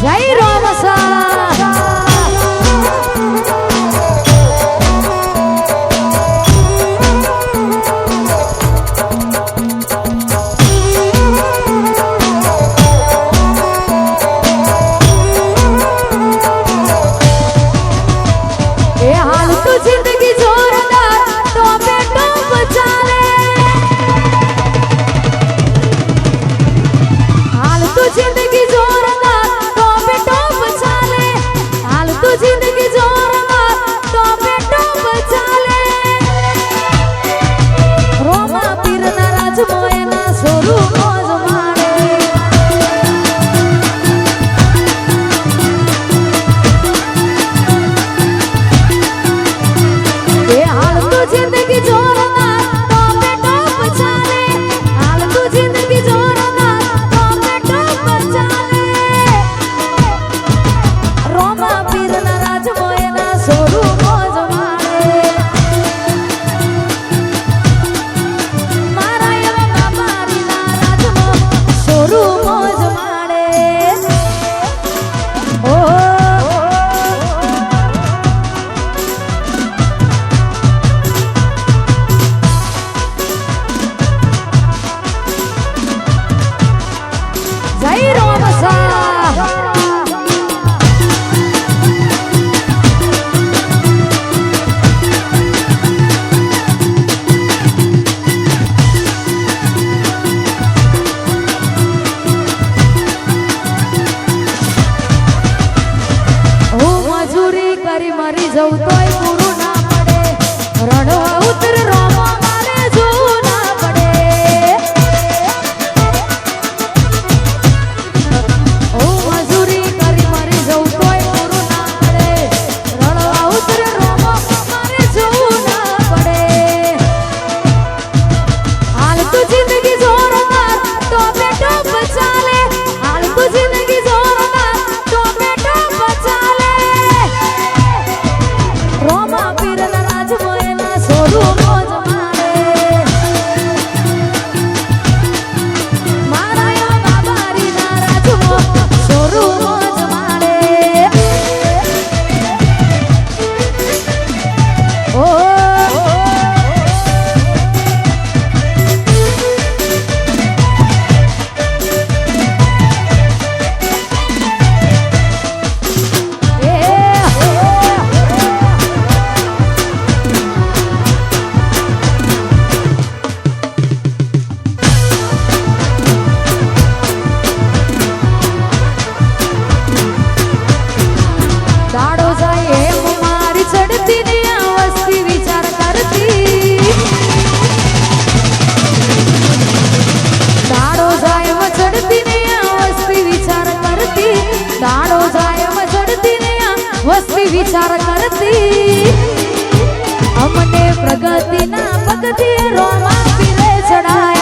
જય રોમસા એ હાલ તો જિંદગી જોરદાર તો બેટો બચાલે હાલ તો જિંદગી જોરદાર તો બેટો બચાલે હાલ તો જિંદગી જોરદાર તો બેટો બચાલે રોમા પીરના રાજમાં એના સોરું મોજ માણે એ હાલ તો જિંદગી જોરદાર તો બેટો બચાલે હાલ તો જિંદગી જોરદાર તો બેટો બચાલે રોમા પીરના રાજમાં એના સોરું મોજ માણે મારા એવા બાબારીના રાજમાં સોરું મોજ માણે ઓ જય રોમસા હું મજૂરી કરી મરી જઉં તોય પૂરું ના પડે રણવા ઉતર રોમા મારે જોવું ના પડે હું મજૂરી કરી મરી જઉં તોય પૂરું ના પડે રણવા ઉતર રોમા મારે જોવું ના પડે હાલ તો જિંદગી જોરદાર તો બેટો બચાલે હાલ તો જિંદગી જોરદાર તો બેટો બચાલે રોમા પીરના રાજમાં એના સોરું મોજ માણે મારા એવા બાબારીના રાજમાં સોરું મોજ માણે ઓ દાડો જાય એમ મારી ચડતી ને આ વસ્તી વિચાર કરતી દાડો જાય એમ ચડતી ને આ વસ્તી વિચાર કરતી દાડો જાય એમ ચડતી ને આ વસ્તી વિચાર કરતી અમને પ્રગતિના પગથિયે રોમા પીરે ચડાય